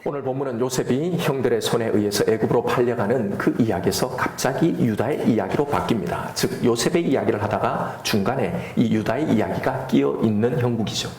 오늘 본문은 요셉이 형들의 손에 의해서 애굽으로 팔려가는 그 이야기에서 갑자기 유다의 이야기로 바뀝니다. 즉 요셉의 이야기를 하다가 중간에 이 유다의 이야기가 끼어 있는 형국이죠.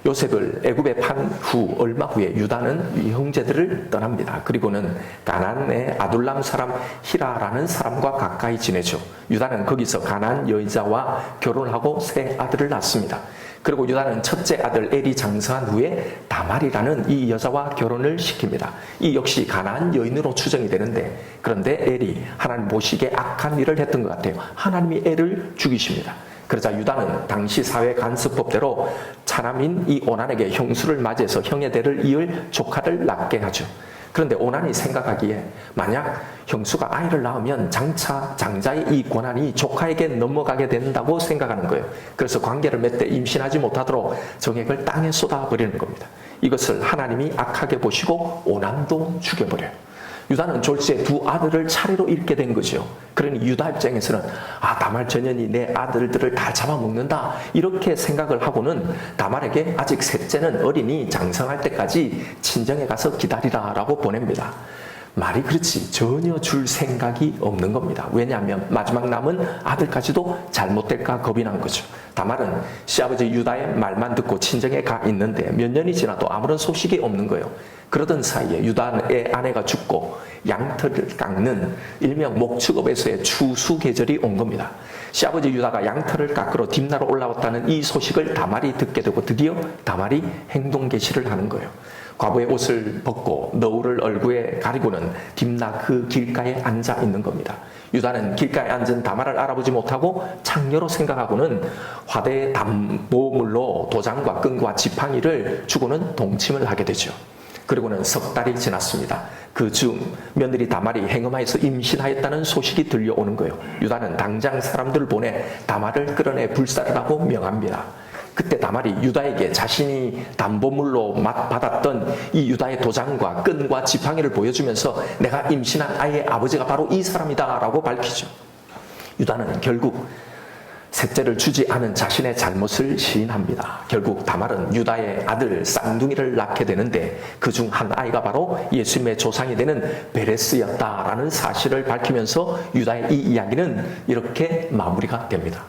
요셉을 애굽에 판 후 얼마 후에 유다는 이 형제들을 떠납니다. 그리고는 가나안의 아둘람 사람 히라라는 사람과 가까이 지내죠. 유다는 거기서 가나안 여자와 결혼하고 세 아들을 낳습니다. 그리고 유다는 첫째 아들 엘이 장성한 후에 다말이라는 이 여자와 결혼을 시킵니다. 이 역시 가나안 여인으로 추정이 되는데, 그런데 엘이 하나님 보시기에 악한 일을 했던 것 같아요. 하나님이 엘을 죽이십니다. 그러자 유다는 당시 사회 간섭법대로 차남인 이 오난에게 형수를 맞이해서 형의 대를 이을 조카를 낳게 하죠. 그런데 오난이 생각하기에 만약 형수가 아이를 낳으면 장차 장자의 이 권한이 조카에게 넘어가게 된다고 생각하는 거예요. 그래서 관계를 맺되 임신하지 못하도록 정액을 땅에 쏟아버리는 겁니다. 이것을 하나님이 악하게 보시고 오난도 죽여버려요. 유다는 졸지에 두 아들을 차례로 잃게 된 거죠. 그러니 유다 입장에서는 다말 전연이 내 아들들을 다 잡아먹는다 이렇게 생각을 하고는 다말에게 아직 셋째는 어린이 장성할 때까지 친정에 가서 기다리라 라고 보냅니다. 말이 그렇지 전혀 줄 생각이 없는 겁니다. 왜냐하면 마지막 남은 아들까지도 잘못될까 겁이 난 거죠. 다말은 시아버지 유다의 말만 듣고 친정에 가 있는데 몇 년이 지나도 아무런 소식이 없는 거예요. 그러던 사이에 유다의 아내가 죽고 양털을 깎는 일명 목축업에서의 추수 계절이 온 겁니다. 시아버지 유다가 양털을 깎으러 딥나로 올라왔다는 이 소식을 다말이 듣게 되고 드디어 다말이 행동 개시를 하는 거예요. 과부의 옷을 벗고 너울을 얼굴에 가리고는 딥나 그 길가에 앉아 있는 겁니다. 유다는 길가에 앉은 다말을 알아보지 못하고 창녀로 생각하고는 화대의 담보물로 도장과 끈과 지팡이를 주고는 동침을 하게 되죠. 그리고는 석 달이 지났습니다. 그중 며느리 다말이 행음하여서 임신하였다는 소식이 들려오는 거예요. 유다는 당장 사람들을 보내 다말을 끌어내 불사를 하고 명합니다. 그때 다말이 유다에게 자신이 담보물로 받았던 이 유다의 도장과 끈과 지팡이를 보여주면서 내가 임신한 아이의 아버지가 바로 이 사람이다 라고 밝히죠. 유다는 결국 셋째를 주지 않은 자신의 잘못을 시인합니다. 결국 다말은 유다의 아들 쌍둥이를 낳게 되는데 그중 한 아이가 바로 예수님의 조상이 되는 베레스였다라는 사실을 밝히면서 유다의 이 이야기는 이렇게 마무리가 됩니다.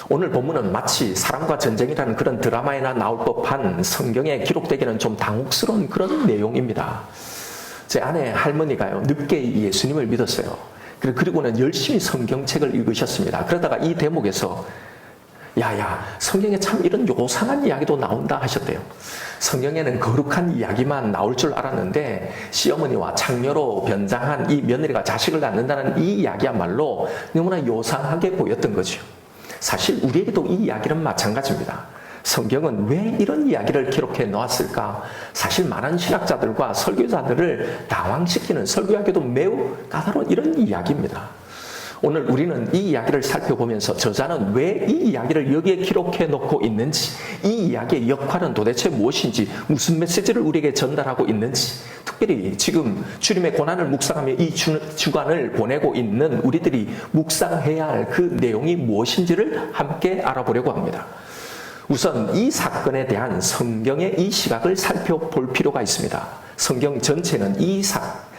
오늘 본문은 마치 사랑과 전쟁이라는 그런 드라마에나 나올 법한 성경에 기록되기는 좀 당혹스러운 그런 내용입니다. 제 아내 할머니가요, 늦게 예수님을 믿었어요. 그리고는 열심히 성경책을 읽으셨습니다. 그러다가 이 대목에서 야야 성경에 참 이런 요상한 이야기도 나온다 하셨대요. 성경에는 거룩한 이야기만 나올 줄 알았는데 시어머니와 창녀로 변장한 이 며느리가 자식을 낳는다는 이 이야기야말로 너무나 요상하게 보였던 거죠. 사실 우리에게도 이 이야기는 마찬가지입니다. 성경은 왜 이런 이야기를 기록해 놓았을까? 사실 많은 신학자들과 설교자들을 당황시키는, 설교하기도 매우 까다로운 이런 이야기입니다. 오늘 우리는 이 이야기를 살펴보면서 저자는 왜 이 이야기를 여기에 기록해 놓고 있는지, 이 이야기의 역할은 도대체 무엇인지, 무슨 메시지를 우리에게 전달하고 있는지, 특별히 지금 주님의 고난을 묵상하며 이 주간을 보내고 있는 우리들이 묵상해야 할 그 내용이 무엇인지를 함께 알아보려고 합니다. 우선 이 사건에 대한 성경의 이 시각을 살펴볼 필요가 있습니다. 성경 전체는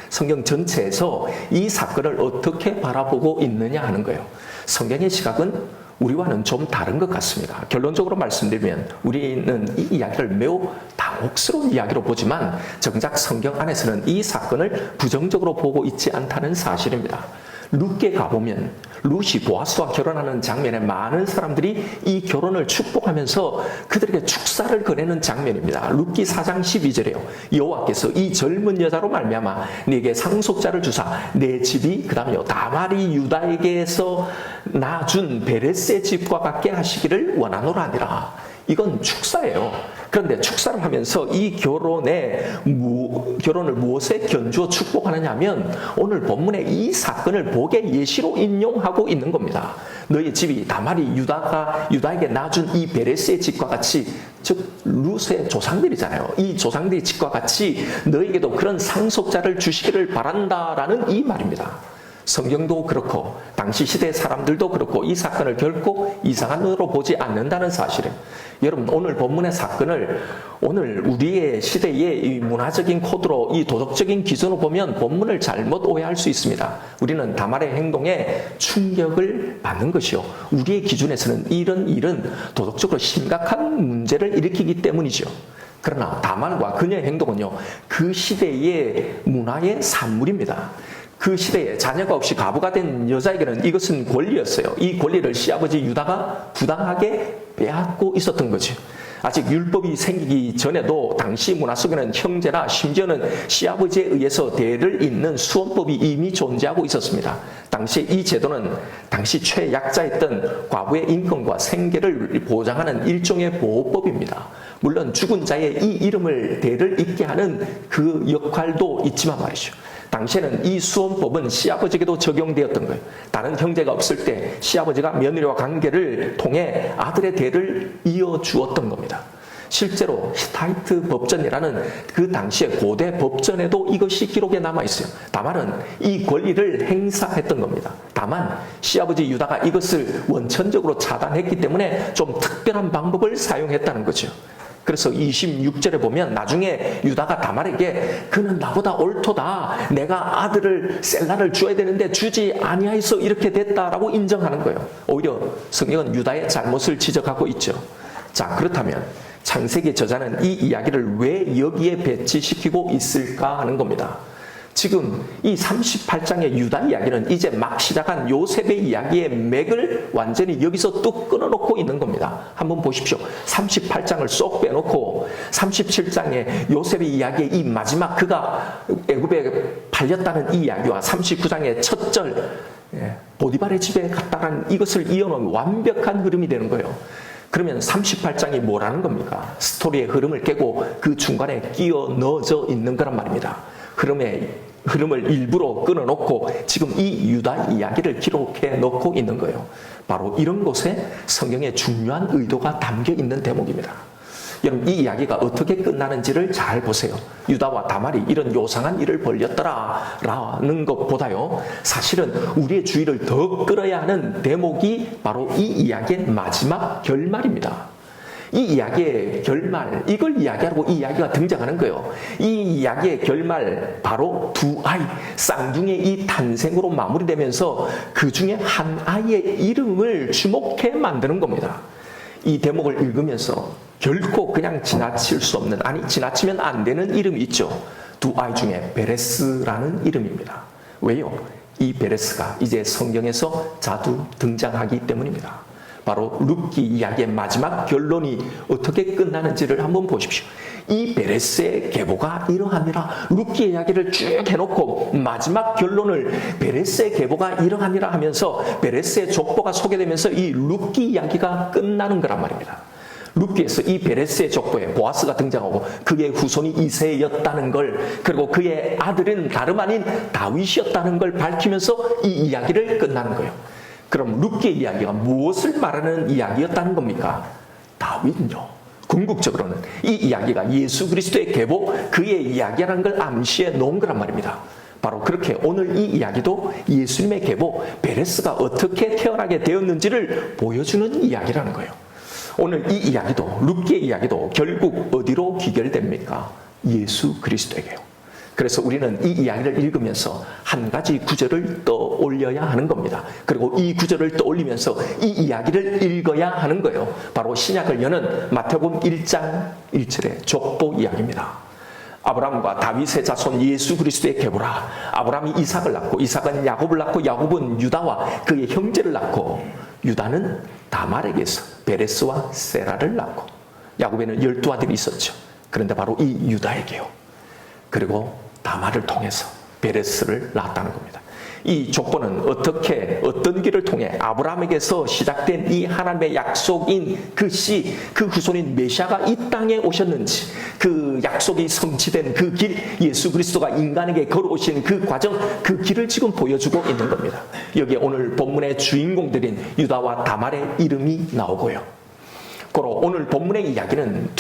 성경 전체에서 이 사건을 어떻게 바라보고 있느냐 하는 거예요. 성경의 시각은 우리와는 좀 다른 것 같습니다. 결론적으로 말씀드리면 우리는 이 이야기를 매우 당혹스러운 이야기로 보지만 정작 성경 안에서는 이 사건을 부정적으로 보고 있지 않다는 사실입니다. 룻에 가보면 룻이 보아스와 결혼하는 장면에 많은 사람들이 이 결혼을 축복하면서 그들에게 축사를 거내는 장면입니다. 룻기 4장 12절에요. 여호와께서 이 젊은 여자로 말미암아 네게 상속자를 주사 내 집이 그다음에요 다말이 유다에게서 낳아준 베레스의 집과 같게 하시기를 원하노라니라. 이건 축사예요. 그런데 축사를 하면서 이 결혼을 무엇에 견주어 축복하느냐 하면 오늘 본문의 이 사건을 복의 예시로 인용하고 있는 겁니다. 너희 집이 다말이 유다에게 낳아준 이 베레스의 집과 같이, 즉 룻의 조상들이잖아요. 이 조상들의 집과 같이 너희에게도 그런 상속자를 주시기를 바란다라는 이 말입니다. 성경도 그렇고 당시 시대 사람들도 그렇고 이 사건을 결코 이상한 눈으로 보지 않는다는 사실을, 여러분 오늘 본문의 사건을 오늘 우리의 시대의 이 문화적인 코드로 이 도덕적인 기준으로 보면 본문을 잘못 오해할 수 있습니다. 우리는 다말의 행동에 충격을 받는 것이요, 우리의 기준에서는 이런 일은 도덕적으로 심각한 문제를 일으키기 때문이죠. 그러나 다말과 그녀의 행동은요, 그 시대의 문화의 산물입니다. 그 시대에 자녀가 없이 과부가 된 여자에게는 이것은 권리였어요. 이 권리를 시아버지 유다가 부당하게 빼앗고 있었던 거죠. 아직 율법이 생기기 전에도 당시 문화 속에는 형제나 심지어는 시아버지에 의해서 대를 잇는 수원법이 이미 존재하고 있었습니다. 당시 이 제도는 당시 최약자였던 과부의 인권과 생계를 보장하는 일종의 보호법입니다. 물론 죽은 자의 이 이름을 대를 잇게 하는 그 역할도 있지만 말이죠. 당시에는 이 수원법은 시아버지에게도 적용되었던 거예요. 다른 형제가 없을 때 시아버지가 며느리와 관계를 통해 아들의 대를 이어주었던 겁니다. 실제로 히타이트 법전이라는 그 당시의 고대 법전에도 이것이 기록에 남아있어요. 다만은 이 권리를 행사했던 겁니다. 다만 시아버지 유다가 이것을 원천적으로 차단했기 때문에 좀 특별한 방법을 사용했다는 거죠. 그래서 26절에 보면 나중에 유다가 다말에게 그는 나보다 옳도다, 내가 아들을 셀라를 줘야 되는데 주지 아니하여서 이렇게 됐다라고 인정하는 거예요. 오히려 성경은 유다의 잘못을 지적하고 있죠. 자, 그렇다면 창세기 저자는 이 이야기를 왜 여기에 배치시키고 있을까 하는 겁니다. 지금 이 38장의 유다 이야기는 이제 막 시작한 요셉의 이야기의 맥을 완전히 여기서 뚝 끊어놓고 있는 겁니다. 한번 보십시오. 38장을 쏙 빼놓고 37장의 요셉의 이야기의 이 마지막 그가 애굽에 팔렸다는 이 이야기와 39장의 첫 절 보디발의 집에 갔다는 이것을 이어놓은 완벽한 흐름이 되는 거예요. 그러면 38장이 뭐라는 겁니까? 스토리의 흐름을 깨고 그 중간에 끼어 넣어져 있는 거란 말입니다. 흐름을 일부러 끊어놓고 지금 이 유다 이야기를 기록해 놓고 있는 거예요. 바로 이런 곳에 성경의 중요한 의도가 담겨 있는 대목입니다. 여러분, 이 이야기가 어떻게 끝나는지를 잘 보세요. 유다와 다말이 이런 요상한 일을 벌였더라라는 것보다요, 사실은 우리의 주의를 더 끌어야 하는 대목이 바로 이 이야기의 마지막 결말입니다. 이 이야기의 결말, 이걸 이야기하고 이 이야기가 등장하는 거예요. 이 이야기의 결말, 바로 두 아이, 쌍둥이의 이 탄생으로 마무리되면서 그 중에 한 아이의 이름을 주목해 만드는 겁니다. 이 대목을 읽으면서 결코 그냥 지나칠 수 없는, 아니 지나치면 안 되는 이름이 있죠. 두 아이 중에 베레스라는 이름입니다. 왜요? 이 베레스가 이제 성경에서 자주 등장하기 때문입니다. 바로 룻기 이야기의 마지막 결론이 어떻게 끝나는지를 한번 보십시오. 이 베레스의 계보가 이러하니라, 룻기 이야기를 쭉 해놓고 마지막 결론을 베레스의 계보가 이러하니라 하면서 베레스의 족보가 소개되면서 이 룻기 이야기가 끝나는 거란 말입니다. 룻기에서 이 베레스의 족보에 보아스가 등장하고 그의 후손이 이새였다는 걸, 그리고 그의 아들은 다름 아닌 다윗이었다는 걸 밝히면서 이 이야기를 끝나는 거예요. 그럼 룻기의 이야기가 무엇을 말하는 이야기였다는 겁니까? 다윗요. 궁극적으로는 이 이야기가 예수 그리스도의 계보, 그의 이야기라는 걸 암시해 놓은 거란 말입니다. 바로 그렇게 오늘 이 이야기도 예수님의 계보, 베레스가 어떻게 태어나게 되었는지를 보여주는 이야기라는 거예요. 오늘 이 이야기도, 룻기의 이야기도 결국 어디로 귀결됩니까? 예수 그리스도에게요. 그래서 우리는 이 이야기를 읽으면서 한 가지 구절을 떠올려야 하는 겁니다. 그리고 이 구절을 떠올리면서 이 이야기를 읽어야 하는 거예요. 바로 신약을 여는 마태복음 1장 1절의 족보 이야기입니다. 아브라함과 다윗의 자손 예수 그리스도의 계보라. 아브라함이 이삭을 낳고 이삭은 야곱을 낳고 야곱은 유다와 그의 형제를 낳고 유다는 다말에게서 베레스와 세라를 낳고 야곱에는 12아들이 있었죠. 그런데 바로 이 유다에게요. 그리고 다말을 통해서 베레스를 낳았다는 겁니다. 이 족보는 어떤 길을 통해 아브라함에게서 시작된 이 하나님의 약속인 그 씨, 그 후손인 메시아가 이 땅에 오셨는지, 그 약속이 성취된 그 길, 예수 그리스도가 인간에게 걸어오신 그 과정, 그 길을 지금 보여주고 있는 겁니다. 여기에 오늘 본문의 주인공들인 유다와 다말의 이름이 나오고요. 그리고 오늘 본문의 이야기는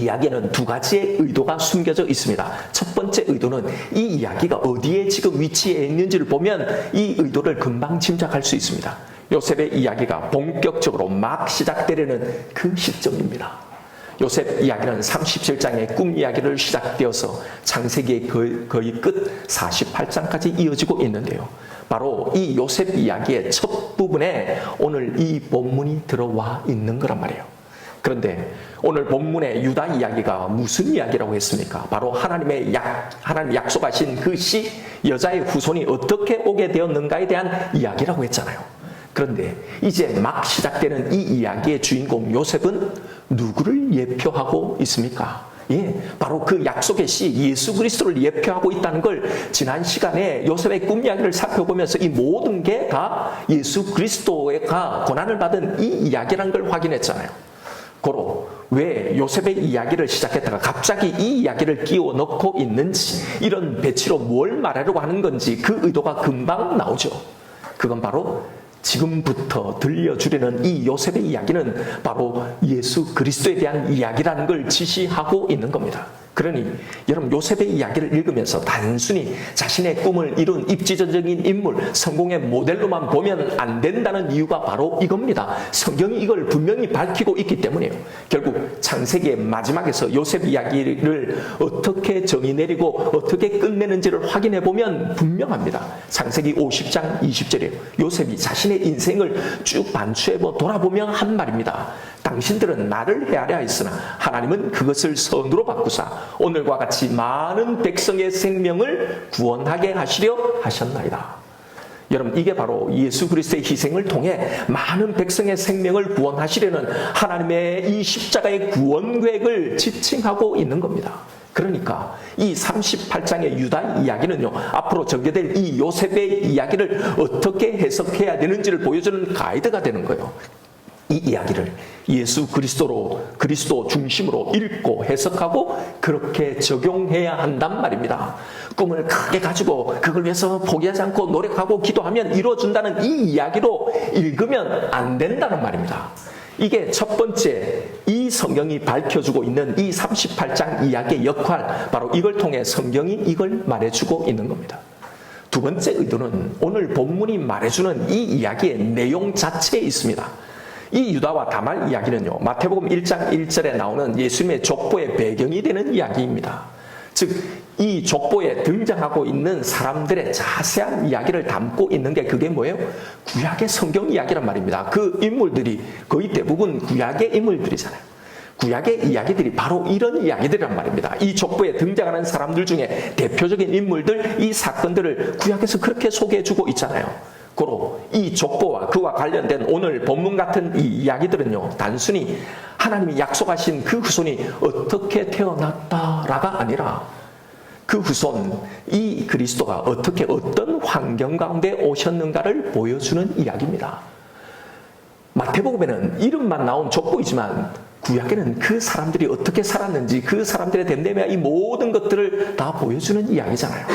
이야기에는 두 가지의 의도가 숨겨져 있습니다. 첫 번째 의도는 이 이야기가 어디에 지금 위치해 있는지를 보면 이 의도를 금방 짐작할 수 있습니다. 요셉의 이야기가 본격적으로 막 시작되려는 그 시점입니다. 요셉 이야기는 37장의 꿈 이야기를 시작되어서 창세기의 거의 끝 48장까지 이어지고 있는데요. 바로 이 요셉 이야기의 첫 부분에 오늘 이 본문이 들어와 있는 거란 말이에요. 그런데 오늘 본문의 유다 이야기가 무슨 이야기라고 했습니까? 바로 하나님 약속하신 그 씨, 여자의 후손이 어떻게 오게 되었는가에 대한 이야기라고 했잖아요. 그런데 이제 막 시작되는 이 이야기의 주인공 요셉은 누구를 예표하고 있습니까? 바로 그 약속의 씨 예수 그리스도를 예표하고 있다는 걸 지난 시간에 요셉의 꿈 이야기를 살펴보면서 이 모든 게 다 예수 그리스도가 고난을 받은 이 이야기라는 걸 확인했잖아요. 고로 왜 요셉의 이야기를 시작했다가 갑자기 이 이야기를 끼워 넣고 있는지, 이런 배치로 뭘 말하려고 하는 건지 그 의도가 금방 나오죠. 그건 바로 지금부터 들려주려는 이 요셉의 이야기는 바로 예수 그리스도에 대한 이야기라는 걸 지시하고 있는 겁니다. 그러니 여러분, 요셉의 이야기를 읽으면서 단순히 자신의 꿈을 이룬 입지전적인 인물, 성공의 모델로만 보면 안 된다는 이유가 바로 이겁니다. 성경이 이걸 분명히 밝히고 있기 때문이에요. 결국 창세기의 마지막에서 요셉 이야기를 어떻게 정의 내리고 어떻게 끝내는지를 확인해 보면 분명합니다. 창세기 50장 20절이에요. 요셉이 자신의 인생을 쭉 반추해 돌아보며 한 말입니다. 당신들은 나를 헤아려 했으나 하나님은 그것을 선으로 바꾸사 오늘과 같이 많은 백성의 생명을 구원하게 하시려 하셨나이다. 여러분, 이게 바로 예수 그리스도의 희생을 통해 많은 백성의 생명을 구원하시려는 하나님의 이 십자가의 구원 계획을 지칭하고 있는 겁니다. 그러니까 이 38장의 유다 이야기는요, 앞으로 전개될 이 요셉의 이야기를 어떻게 해석해야 되는지를 보여주는 가이드가 되는 거예요. 이 이야기를 예수 그리스도 중심으로 읽고 해석하고 그렇게 적용해야 한단 말입니다. 꿈을 크게 가지고 그걸 위해서 포기하지 않고 노력하고 기도하면 이루어진다는 이 이야기로 읽으면 안 된다는 말입니다. 이게 첫 번째, 이 성경이 밝혀주고 있는 이 38장 이야기의 역할, 바로 이걸 통해 성경이 이걸 말해주고 있는 겁니다. 두 번째 의도는 오늘 본문이 말해주는 이 이야기의 내용 자체에 있습니다. 이 유다와 다말 이야기는요, 마태복음 1장 1절에 나오는 예수님의 족보의 배경이 되는 이야기입니다. 즉, 이 족보에 등장하고 있는 사람들의 자세한 이야기를 담고 있는 게 그게 뭐예요? 구약의 성경 이야기란 말입니다. 그 인물들이 거의 대부분 구약의 인물들이잖아요. 구약의 이야기들이 바로 이런 이야기들이란 말입니다. 이 족보에 등장하는 사람들 중에 대표적인 인물들, 이 사건들을 구약에서 그렇게 소개해주고 있잖아요. 고로 이 족보와 그와 관련된 오늘 본문 같은 이 이야기들은요, 단순히 하나님이 약속하신 그 후손이 어떻게 태어났다라가 아니라 그 후손, 이 그리스도가 어떻게 어떤 환경 가운데 오셨는가를 보여주는 이야기입니다. 마태복음에는 이름만 나온 족보이지만 구약에는 그 사람들이 어떻게 살았는지, 그 사람들의 됨됨이와 이 모든 것들을 다 보여주는 이야기잖아요.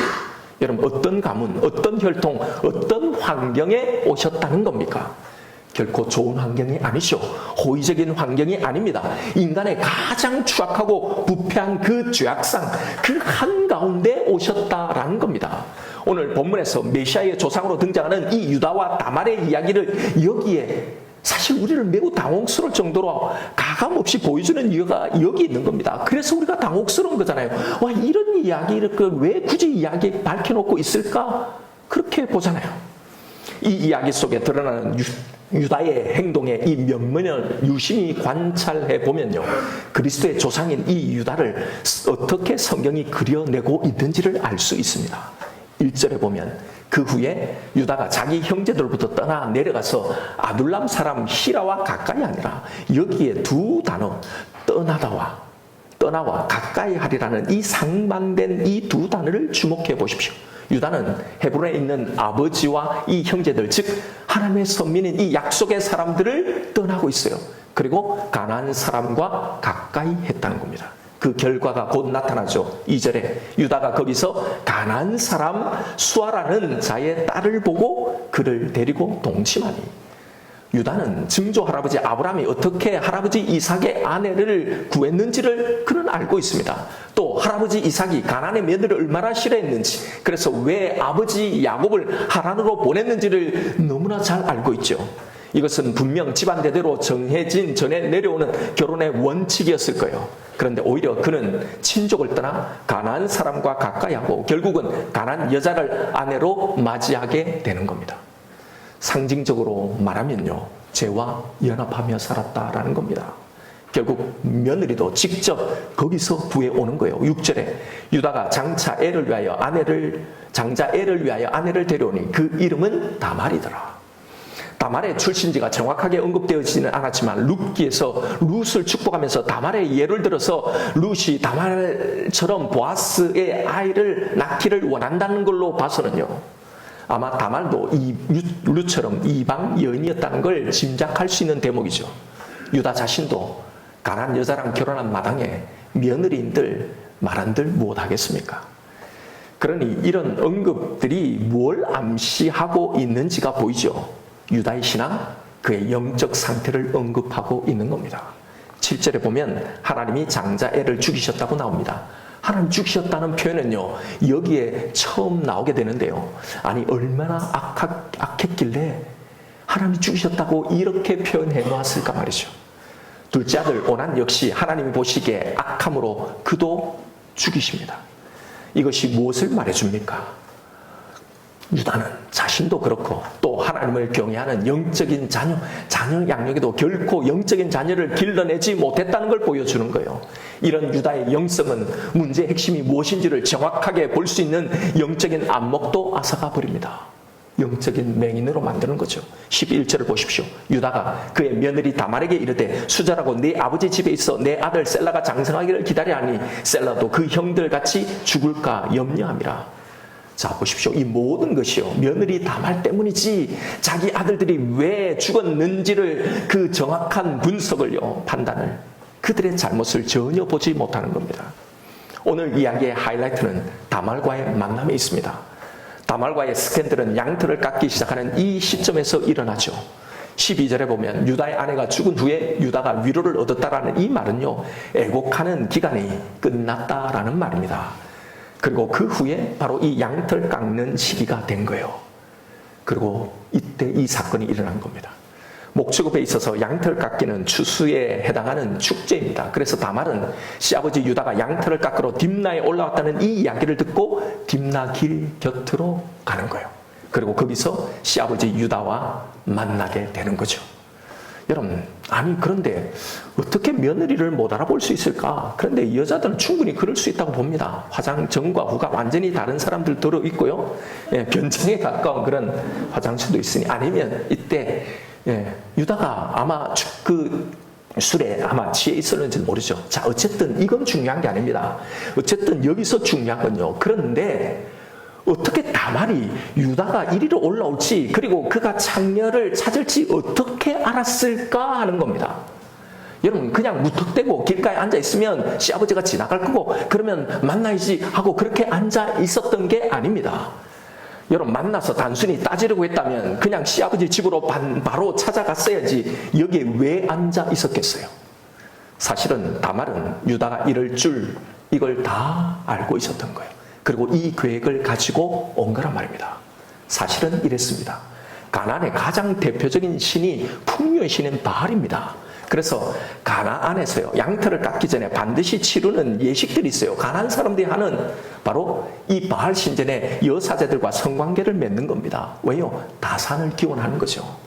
여러분, 어떤 가문, 어떤 혈통, 어떤 환경에 오셨다는 겁니까? 결코 좋은 환경이 아니죠. 호의적인 환경이 아닙니다. 인간의 가장 추악하고 부패한 그 죄악상, 그 한가운데 오셨다라는 겁니다. 오늘 본문에서 메시아의 조상으로 등장하는 이 유다와 다말의 이야기를 여기에 사실 우리를 매우 당혹스러울 정도로 가감없이 보여주는 이유가 여기 있는 겁니다. 그래서 우리가 당혹스러운 거잖아요. 와, 이런 이야기를 왜 굳이 이야기 밝혀놓고 있을까? 그렇게 보잖아요. 이 이야기 속에 드러나는 유다의 행동의 이 면면을 유심히 관찰해 보면요, 그리스도의 조상인 이 유다를 어떻게 성경이 그려내고 있는지를 알 수 있습니다. 1절에 보면 그 후에 유다가 자기 형제들부터 떠나 내려가서 아둘람 사람 히라와 가까이 하니라. 여기에 두 단어, 떠나와 가까이 하리라는 이 상반된 이 두 단어를 주목해 보십시오. 유다는 헤브론에 있는 아버지와 이 형제들, 즉 하나님의 선민인 이 약속의 사람들을 떠나고 있어요. 그리고 가나안 사람과 가까이 했다는 겁니다. 그 결과가 곧 나타나죠. 2절에 유다가 거기서 가나안 사람 수아라는 자의 딸을 보고 그를 데리고 동침하니. 유다는 증조 할아버지 아브라함이 어떻게 할아버지 이삭의 아내를 구했는지를 그는 알고 있습니다. 또 할아버지 이삭이 가나안의 며느리를 얼마나 싫어했는지, 그래서 왜 아버지 야곱을 하란으로 보냈는지를 너무나 잘 알고 있죠. 이것은 분명 집안 대대로 정해진 전에 내려오는 결혼의 원칙이었을 거예요. 그런데 오히려 그는 친족을 떠나 가나안 사람과 가까이하고 결국은 가나안 여자를 아내로 맞이하게 되는 겁니다. 상징적으로 말하면요, 죄와 연합하며 살았다라는 겁니다. 결국 며느리도 직접 거기서 구해오는 거예요. 6절에 유다가 장자 애를 위하여 아내를 데려오니 그 이름은 다말이더라. 다말의 출신지가 정확하게 언급되어지는 않았지만 룻기에서 룻을 축복하면서 다말의 예를 들어서 룻이 다말처럼 보아스의 아이를 낳기를 원한다는 걸로 봐서는요, 아마 다말도 이 룻처럼 이방 여인이었다는 걸 짐작할 수 있는 대목이죠. 유다 자신도 가나안 여자랑 결혼한 마당에 며느리인들 말한들 못하겠습니까? 그러니 이런 언급들이 뭘 암시하고 있는지가 보이죠. 유다의 신앙, 그의 영적 상태를 언급하고 있는 겁니다. 7절에 보면 하나님이 장자애를 죽이셨다고 나옵니다. 하나님 죽이셨다는 표현은요, 여기에 처음 나오게 되는데요. 아니, 얼마나 악했길래 하나님이 죽이셨다고 이렇게 표현해 놓았을까 말이죠. 둘째 아들 오난 역시 하나님이 보시기에 악함으로 그도 죽이십니다. 이것이 무엇을 말해줍니까? 유다는 자신도 그렇고 또 하나님을 경외하는 영적인 자녀 양육에도 결코 영적인 자녀를 길러내지 못했다는 걸 보여주는 거예요. 이런 유다의 영성은 문제의 핵심이 무엇인지를 정확하게 볼 수 있는 영적인 안목도 앗아가 버립니다. 영적인 맹인으로 만드는 거죠. 11절을 보십시오. 유다가 그의 며느리 다말에게 이르되 수절하고 네 아버지 집에 있어 내 아들 셀라가 장성하기를 기다리하니 셀라도 그 형들 같이 죽을까 염려함이라. 자, 보십시오. 이 모든 것이요, 며느리 다말 때문이지 자기 아들들이 왜 죽었는지를 그 정확한 분석을요, 판단을, 그들의 잘못을 전혀 보지 못하는 겁니다. 오늘 이야기의 하이라이트는 다말과의 만남에 있습니다. 다말과의 스캔들은 양털을 깎기 시작하는 이 시점에서 일어나죠. 12절에 보면 유다의 아내가 죽은 후에 유다가 위로를 얻었다라는 이 말은요, 애곡하는 기간이 끝났다라는 말입니다. 그리고 그 후에 바로 이 양털 깎는 시기가 된 거예요. 그리고 이때 이 사건이 일어난 겁니다. 목축업에 있어서 양털 깎기는 추수에 해당하는 축제입니다. 그래서 다말은 시아버지 유다가 양털을 깎으러 딥나에 올라왔다는 이 이야기를 듣고 딥나 길 곁으로 가는 거예요. 그리고 거기서 시아버지 유다와 만나게 되는 거죠. 여러분, 아니 그런데 어떻게 며느리를 못 알아볼 수 있을까? 그런데 여자들은 충분히 그럴 수 있다고 봅니다. 화장 전과 후가 완전히 다른 사람들 들어있고요, 변장에 가까운 그런 화장실도 있으니, 아니면 이때 유다가 아마 그 술에 아마 취해 있었는지 모르죠. 자, 어쨌든 이건 중요한 게 아닙니다. 어쨌든 여기서 중요한 건요, 그런데 어떻게 다말이 유다가 이리로 올라올지, 그리고 그가 창녀를 찾을지 어떻게 알았을까 하는 겁니다. 여러분, 그냥 무턱대고 길가에 앉아 있으면 시아버지가 지나갈 거고 그러면 만나야지 하고 그렇게 앉아 있었던 게 아닙니다. 여러분, 만나서 단순히 따지려고 했다면 그냥 시아버지 집으로 바로 찾아갔어야지 여기에 왜 앉아 있었겠어요? 사실은 다말은 유다가 이럴 줄 이걸 다 알고 있었던 거예요. 그리고 이 계획을 가지고 온 거란 말입니다. 사실은 이랬습니다. 가나안의 가장 대표적인 신이 풍요의 신인 바알입니다. 그래서 가나안에서요, 양털을 깎기 전에 반드시 치르는 예식들이 있어요. 가나안 사람들이 하는 바로 이 바알 신전의 여사제들과 성관계를 맺는 겁니다. 왜요? 다산을 기원하는 거죠.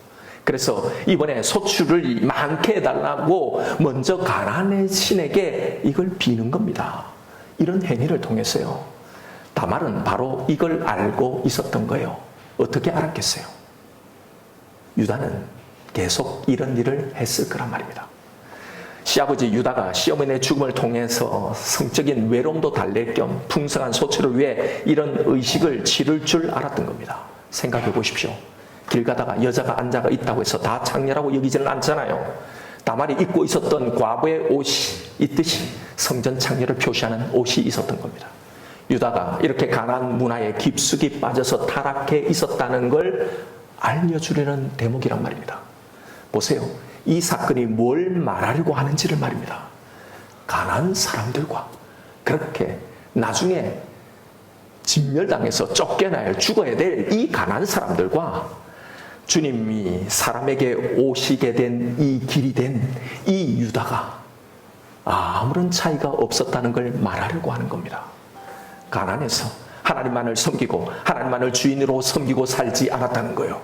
그래서 이번에 소출을 많게 해달라고 먼저 가나안의 신에게 이걸 비는 겁니다. 이런 행위를 통해서요, 다말은 바로 이걸 알고 있었던 거예요. 어떻게 알았겠어요? 유다는 계속 이런 일을 했을 거란 말입니다. 시아버지 유다가 시어머니의 죽음을 통해서 성적인 외로움도 달랠 겸 풍성한 소출을 위해 이런 의식을 치를 줄 알았던 겁니다. 생각해 보십시오. 길 가다가 여자가 앉아가 있다고 해서 다 창녀라고 여기지는 않잖아요. 다말이 입고 있었던 과부의 옷이 있듯이 성전 창녀를 표시하는 옷이 있었던 겁니다. 유다가 이렇게 가나안 문화에 깊숙이 빠져서 타락해 있었다는 걸 알려주려는 대목이란 말입니다. 보세요. 이 사건이 뭘 말하려고 하는지를 말입니다. 가난한 사람들과 그렇게 나중에 진멸당해서 쫓겨나야 죽어야 될 이 가난한 사람들과 주님이 사람에게 오시게 된 이 길이 된 이 유다가 아무런 차이가 없었다는 걸 말하려고 하는 겁니다. 가난해서 하나님만을 섬기고 하나님만을 주인으로 섬기고 살지 않았다는 거예요.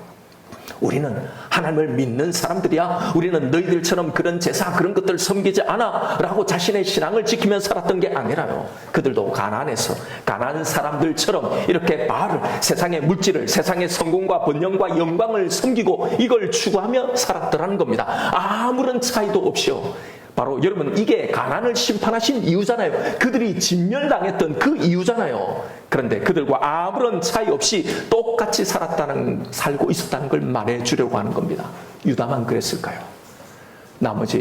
우리는 하나님을 믿는 사람들이야, 우리는 너희들처럼 그런 제사 그런 것들 섬기지 않아 라고 자신의 신앙을 지키며 살았던 게 아니라요. 그들도 가난해서 가난한 사람들처럼 이렇게 바알을, 세상의 물질을, 세상의 성공과 번영과 영광을 섬기고 이걸 추구하며 살았더라는 겁니다. 아무런 차이도 없이요. 바로 여러분, 이게 가난을 심판하신 이유잖아요. 그들이 진멸당했던 그 이유잖아요. 그런데 그들과 아무런 차이 없이 똑같이 살고 있었다는 걸 말해주려고 하는 겁니다. 유다만 그랬을까요? 나머지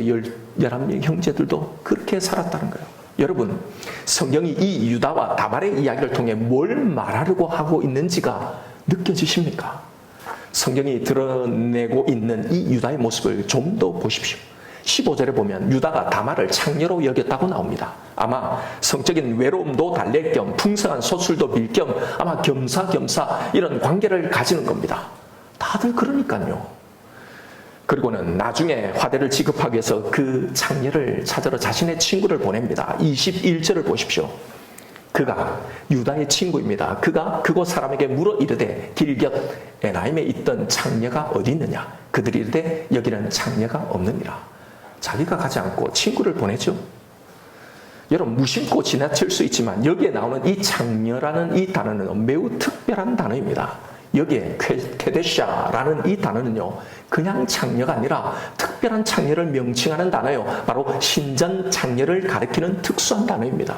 11명의 형제들도 그렇게 살았다는 거예요. 여러분, 성경이 이 유다와 다말의 이야기를 통해 뭘 말하려고 하고 있는지가 느껴지십니까? 성경이 드러내고 있는 이 유다의 모습을 좀 더 보십시오. 15절에 보면 유다가 다말을 창녀로 여겼다고 나옵니다. 아마 성적인 외로움도 달랠 겸 풍성한 소술도 빌 겸 아마 겸사겸사 이런 관계를 가지는 겁니다. 다들 그러니까요. 그리고는 나중에 화대를 지급하기 위해서 그 창녀를 찾으러 자신의 친구를 보냅니다. 21절을 보십시오. 그가 유다의 친구입니다. 그가 그곳 사람에게 물어 이르되 길곁 에나임에 있던 창녀가 어디 있느냐? 그들이 이르되 여기는 창녀가 없느니라. 자기가 가지 않고 친구를 보내죠. 여러분, 무심코 지나칠 수 있지만 여기에 나오는 이 창녀라는 이 단어는 매우 특별한 단어입니다. 여기에 쾌데샤라는 이 단어는요, 그냥 창녀가 아니라 특별한 창녀를 명칭하는 단어예요. 바로 신전 창녀를 가리키는 특수한 단어입니다.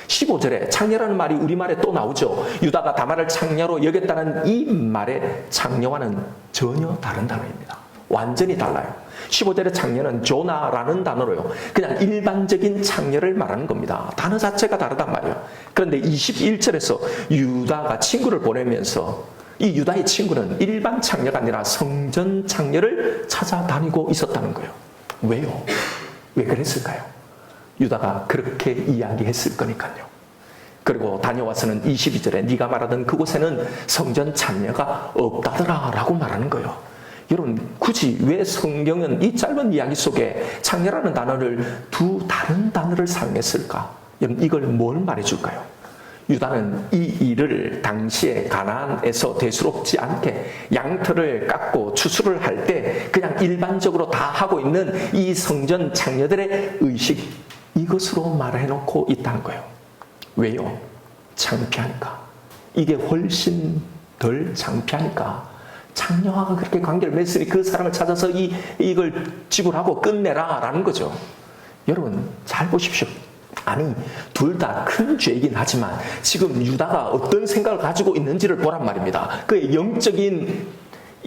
15절에 창녀라는 말이 우리말에 또 나오죠. 유다가 다말을 창녀로 여겼다는 이 말의 창녀와는 전혀 다른 단어입니다. 완전히 달라요. 15절의 창녀는 조나라는 단어로요, 그냥 일반적인 창녀를 말하는 겁니다. 단어 자체가 다르단 말이에요. 그런데 21절에서 유다가 친구를 보내면서 이 유다의 친구는 일반 창녀가 아니라 성전 창녀를 찾아다니고 있었다는 거예요. 왜요? 왜 그랬을까요? 유다가 그렇게 이야기했을 거니까요. 그리고 다녀와서는 22절에 네가 말하던 그곳에는 성전 창녀가 없다더라 라고 말하는 거예요. 여러분, 굳이 왜 성경은 이 짧은 이야기 속에 창녀라는 단어를 두 다른 단어를 사용했을까? 여러분, 이걸 뭘 말해줄까요? 유다는 이 일을 당시에 가나안에서 대수롭지 않게 양털을 깎고 추수를 할 때 그냥 일반적으로 다 하고 있는 이 성전 창녀들의 의식, 이것으로 말해놓고 있다는 거예요. 왜요? 창피하니까. 이게 훨씬 덜 창피하니까. 창녀와 그렇게 관계를 맺으니 그 사람을 찾아서 이걸 지불하고 끝내라 라는 거죠. 여러분, 잘 보십시오. 아니, 둘 다 큰 죄이긴 하지만 지금 유다가 어떤 생각을 가지고 있는지를 보란 말입니다. 그의 영적인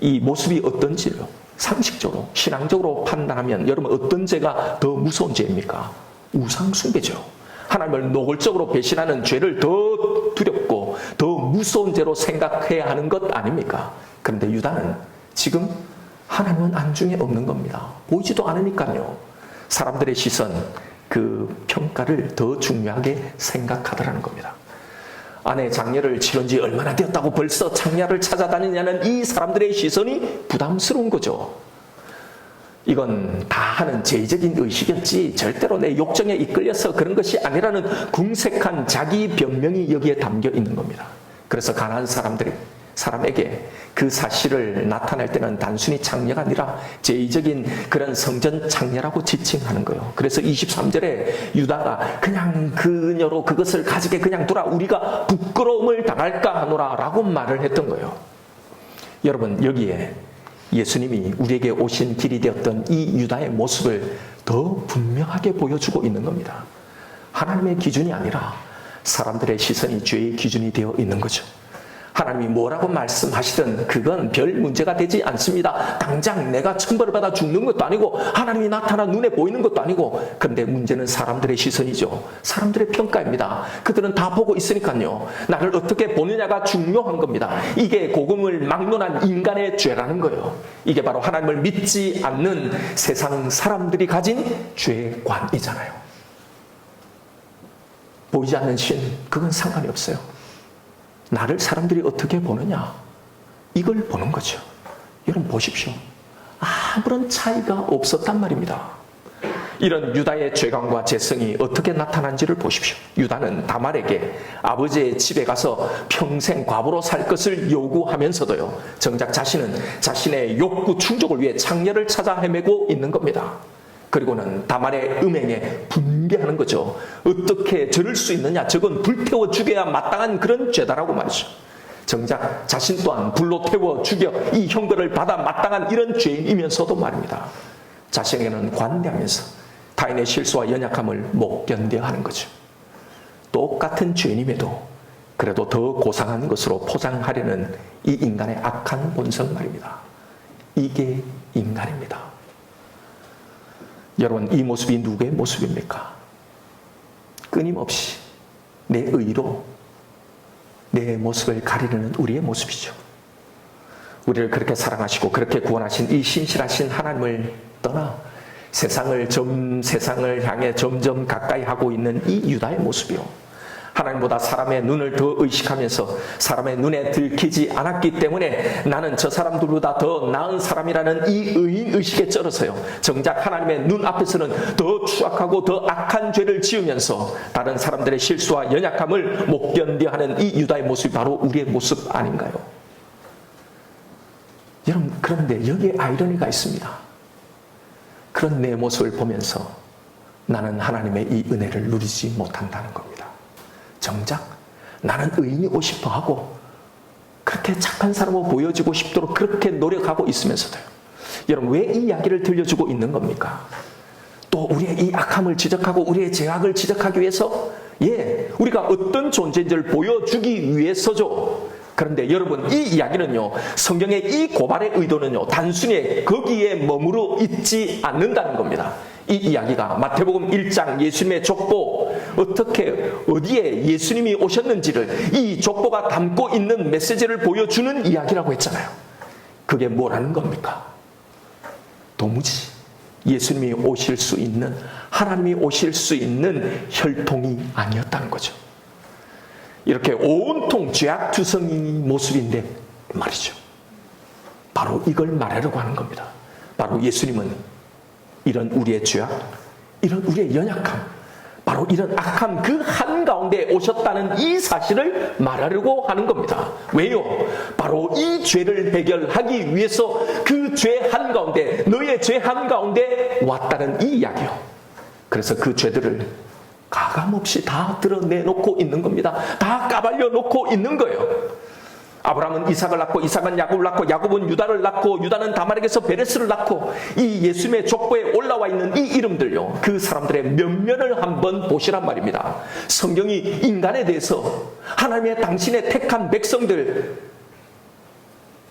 이 모습이 어떤지요. 상식적으로, 신앙적으로 판단하면 여러분, 어떤 죄가 더 무서운 죄입니까? 우상숭배죠. 하나님을 노골적으로 배신하는 죄를 더 두렵고 더 무서운 죄로 생각해야 하는 것 아닙니까? 그런데 유다는 지금 하나님은 안중에 없는 겁니다. 보이지도 않으니까요. 사람들의 시선, 그 평가를 더 중요하게 생각하더라는 겁니다. 아내 장례를 치른 지 얼마나 되었다고 벌써 장례를 찾아다니냐는 이 사람들의 시선이 부담스러운 거죠. 이건 다 하는 죄의적인 의식이었지 절대로 내 욕정에 이끌려서 그런 것이 아니라는 궁색한 자기 변명이 여기에 담겨 있는 겁니다. 그래서 가난한 사람에게 그 사실을 나타낼 때는 단순히 창녀가 아니라 죄의적인 그런 성전 창녀라고 지칭하는 거예요. 그래서 23절에 유다가 그냥 그녀로 그것을 가지게 그냥 두라, 우리가 부끄러움을 당할까 하노라 라고 말을 했던 거예요. 여러분, 여기에 예수님이 우리에게 오신 길이 되었던 이 유다의 모습을 더 분명하게 보여주고 있는 겁니다. 하나님의 기준이 아니라 사람들의 시선이 죄의 기준이 되어 있는 거죠. 하나님이 뭐라고 말씀하시든 그건 별 문제가 되지 않습니다. 당장 내가 천벌을 받아 죽는 것도 아니고 하나님이 나타나 눈에 보이는 것도 아니고. 그런데 문제는 사람들의 시선이죠. 사람들의 평가입니다. 그들은 다 보고 있으니까요. 나를 어떻게 보느냐가 중요한 겁니다. 이게 복음을 막론한 인간의 죄라는 거예요. 이게 바로 하나님을 믿지 않는 세상 사람들이 가진 죄관이잖아요. 보이지 않는 신, 그건 상관이 없어요. 나를 사람들이 어떻게 보느냐, 이걸 보는 거죠. 여러분 보십시오. 아무런 차이가 없었단 말입니다. 이런 유다의 죄관과 죄성이 어떻게 나타난지를 보십시오. 유다는 다말에게 아버지의 집에 가서 평생 과부로 살 것을 요구하면서도요, 정작 자신은 자신의 욕구 충족을 위해 창녀를 찾아 헤매고 있는 겁니다. 그리고는 다말의 음행에 분개하는 거죠. 어떻게 저럴 수 있느냐, 저건 불태워 죽여야 마땅한 그런 죄다라고 말이죠. 정작 자신 또한 불로 태워 죽여 이 형벌을 받아 마땅한 이런 죄인이면서도 말입니다, 자신에게는 관대하면서 타인의 실수와 연약함을 못 견뎌야 하는 거죠. 똑같은 죄인임에도 그래도 더 고상한 것으로 포장하려는 이 인간의 악한 본성 말입니다. 이게 인간입니다. 여러분, 이 모습이 누구의 모습입니까? 끊임없이 내 의로 내 모습을 가리려는 우리의 모습이죠. 우리를 그렇게 사랑하시고 그렇게 구원하신 이 신실하신 하나님을 떠나 세상을 향해 점점 가까이 하고 있는 이 유다의 모습이요, 하나님보다 사람의 눈을 더 의식하면서 사람의 눈에 들키지 않았기 때문에 나는 저 사람들보다 더 나은 사람이라는 이 의인의식에 쩔어서요, 정작 하나님의 눈 앞에서는 더 추악하고 더 악한 죄를 지으면서 다른 사람들의 실수와 연약함을 못 견뎌하는 이 유다의 모습이 바로 우리의 모습 아닌가요? 여러분, 그런데 여기에 아이러니가 있습니다. 그런 내 모습을 보면서 나는 하나님의 이 은혜를 누리지 못한다는 겁니다. 정작 나는 의인이고 싶어 하고 그렇게 착한 사람으로 보여지고 싶도록 그렇게 노력하고 있으면서도요, 여러분 왜 이 이야기를 들려주고 있는 겁니까? 또 우리의 이 악함을 지적하고 우리의 죄악을 지적하기 위해서, 우리가 어떤 존재인지를 보여주기 위해서죠. 그런데 여러분, 이 이야기는요, 성경의 이 고발의 의도는요, 단순히 거기에 머무르 있지 않는다는 겁니다. 이 이야기가 마태복음 1장 예수님의 족보, 어디에 예수님이 오셨는지를 이 족보가 담고 있는 메시지를 보여주는 이야기라고 했잖아요. 그게 뭐라는 겁니까? 도무지 예수님이 오실 수 있는, 하나님이 오실 수 있는 혈통이 아니었다는 거죠. 이렇게 온통 죄악투성인 모습인데 말이죠, 바로 이걸 말하려고 하는 겁니다. 바로 예수님은 이런 우리의 죄악, 이런 우리의 연약함, 바로 이런 악함 그 한가운데 오셨다는 이 사실을 말하려고 하는 겁니다. 왜요? 바로 이 죄를 해결하기 위해서 그 죄 한가운데, 너의 죄 한가운데 왔다는 이 이야기요. 그래서 그 죄들을 가감없이 다 드러내놓고 있는 겁니다. 다 까발려 놓고 있는 거예요. 아브라함은 이삭을 낳고, 이삭은 야곱을 낳고, 야곱은 유다를 낳고, 유다는 다말에게서 베레스를 낳고, 이 예수님의 족보에 올라와 있는 이 이름들요, 그 사람들의 면면을 한번 보시란 말입니다. 성경이 인간에 대해서 하나님의 당신의 택한 백성들,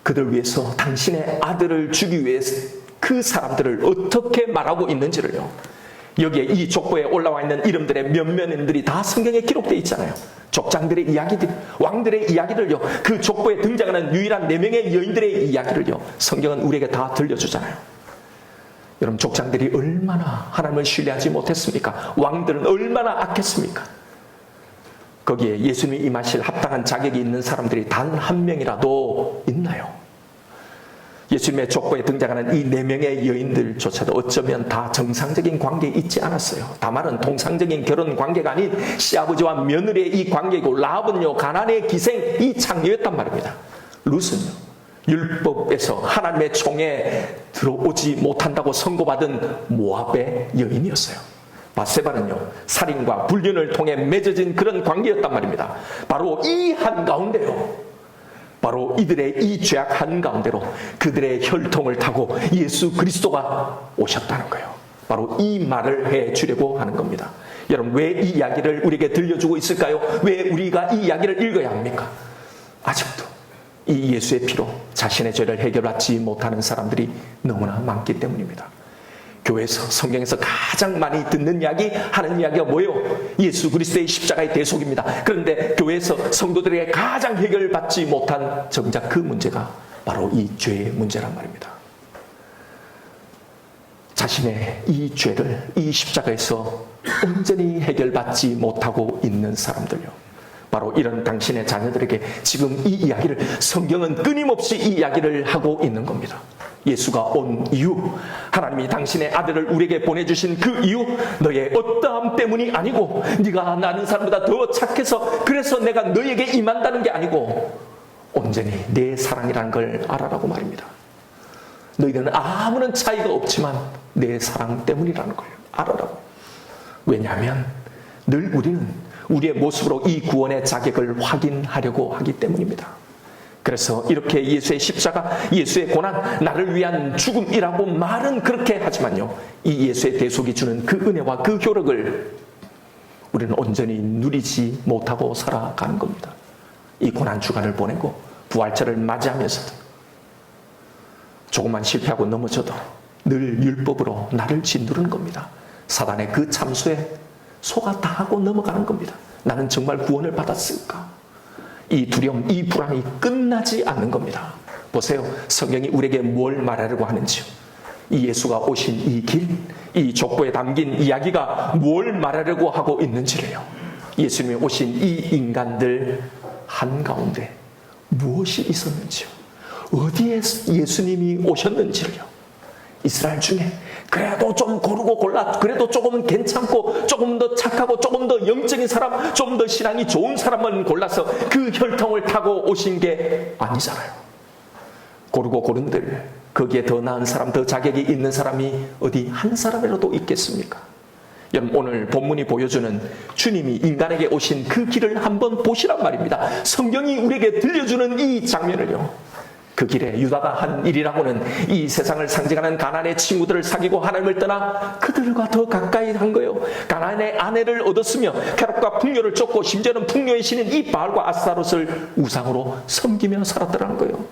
그들 위해서 당신의 아들을 주기 위해서 그 사람들을 어떻게 말하고 있는지를요, 여기에 이 족보에 올라와 있는 이름들의 면면들이 다 성경에 기록되어 있잖아요. 족장들의 이야기들, 왕들의 이야기들요, 그 족보에 등장하는 유일한 4명의 여인들의 이야기를요, 성경은 우리에게 다 들려주잖아요. 여러분, 족장들이 얼마나 하나님을 신뢰하지 못했습니까? 왕들은 얼마나 악했습니까? 거기에 예수님이 임하실 합당한 자격이 있는 사람들이 단 한 명이라도 있나요? 예수님의 족보에 등장하는 이 4명의 여인들조차도 어쩌면 다 정상적인 관계에 있지 않았어요. 다말은 통상적인 결혼 관계가 아닌 시아버지와 며느리의 이 관계이고, 라합은요, 가나안의 기생 이 창녀였단 말입니다. 룻은요, 율법에서 하나님의 총에 들어오지 못한다고 선고받은 모압의 여인이었어요. 바세바는요, 살인과 불륜을 통해 맺어진 그런 관계였단 말입니다. 바로 이 한가운데요, 바로 이들의 이 죄악 한가운데로 그들의 혈통을 타고 예수 그리스도가 오셨다는 거예요. 바로 이 말을 해주려고 하는 겁니다. 여러분, 왜 이 이야기를 우리에게 들려주고 있을까요? 왜 우리가 이 이야기를 읽어야 합니까? 아직도 이 예수의 피로 자신의 죄를 해결받지 못하는 사람들이 너무나 많기 때문입니다. 교회에서 성경에서 가장 많이 듣는 이야기, 하는 이야기가 뭐예요? 예수 그리스도의 십자가의 대속입니다. 그런데 교회에서 성도들에게 가장 해결받지 못한 정작 그 문제가 바로 이 죄의 문제란 말입니다. 자신의 이 죄를 이 십자가에서 온전히 해결받지 못하고 있는 사람들요. 바로 이런 당신의 자녀들에게 지금 이 이야기를, 성경은 끊임없이 이 이야기를 하고 있는 겁니다. 예수가 온 이유, 하나님이 당신의 아들을 우리에게 보내주신 그 이유, 너의 어떠함 때문이 아니고, 네가 나는 사람보다 더 착해서 그래서 내가 너에게 임한다는 게 아니고, 온전히 내 사랑이라는 걸 알아라고 말입니다. 너희들은 아무런 차이가 없지만 내 사랑 때문이라는 걸 알아라고. 왜냐하면 늘 우리는 우리의 모습으로 이 구원의 자격을 확인하려고 하기 때문입니다. 그래서 이렇게 예수의 십자가, 예수의 고난, 나를 위한 죽음이라고 말은 그렇게 하지만요, 이 예수의 대속이 주는 그 은혜와 그 효력을 우리는 온전히 누리지 못하고 살아가는 겁니다. 이 고난 주간을 보내고 부활절을 맞이하면서도 조금만 실패하고 넘어져도 늘 율법으로 나를 짓누르는 겁니다. 사단의 그 참수에 속아 다 하고 넘어가는 겁니다. 나는 정말 구원을 받았을까? 이 두려움, 이 불안이 끝나지 않는 겁니다. 보세요. 성경이 우리에게 뭘 말하려고 하는지요. 이 예수가 오신 이 길, 이 족보에 담긴 이야기가 뭘 말하려고 하고 있는지를요. 예수님이 오신 이 인간들 한가운데 무엇이 있었는지요. 어디에 예수님이 오셨는지를요. 이스라엘 중에 그래도 좀 고르고 골라, 그래도 조금 괜찮고 조금 더 착하고 조금 더 영적인 사람, 좀 더 신앙이 좋은 사람은 골라서 그 혈통을 타고 오신 게 아니잖아요. 고르고 고른들 거기에 더 나은 사람, 더 자격이 있는 사람이 어디 한 사람이라도 있겠습니까? 여러분, 오늘 본문이 보여주는 주님이 인간에게 오신 그 길을 한번 보시란 말입니다. 성경이 우리에게 들려주는 이 장면을요. 그 길에 유다가 한 일이라고는 이 세상을 상징하는 가나안의 친구들을 사귀고 하나님을 떠나 그들과 더 가까이 한 거예요. 가나안의 아내를 얻었으며 쾌락과 풍요를 쫓고 심지어는 풍요의 신인 이 바알과 아스타롯을 우상으로 섬기며 살았더라는 거예요.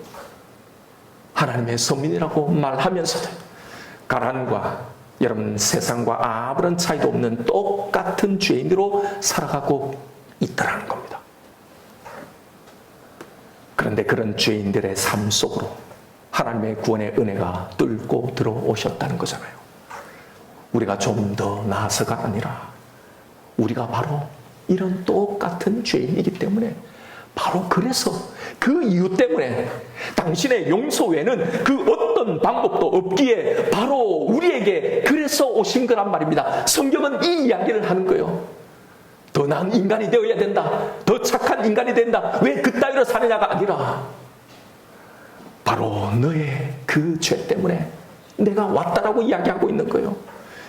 하나님의 선민이라고 말하면서도 가나안과 여러분 세상과 아무런 차이도 없는 똑같은 죄인으로 살아가고 있더라는 겁니다. 그런데 그런 죄인들의 삶 속으로 하나님의 구원의 은혜가 뚫고 들어오셨다는 거잖아요. 우리가 좀 더 나아서가 아니라 우리가 바로 이런 똑같은 죄인이기 때문에, 바로 그래서 그 이유 때문에 당신의 용서 외에는 그 어떤 방법도 없기에 바로 우리에게 그래서 오신 거란 말입니다. 성경은 이 이야기를 하는 거예요. 더 나은 인간이 되어야 된다, 더 착한 인간이 된다, 왜 그따위로 사느냐가 아니라 바로 너의 그 죄 때문에 내가 왔다라고 이야기하고 있는 거예요.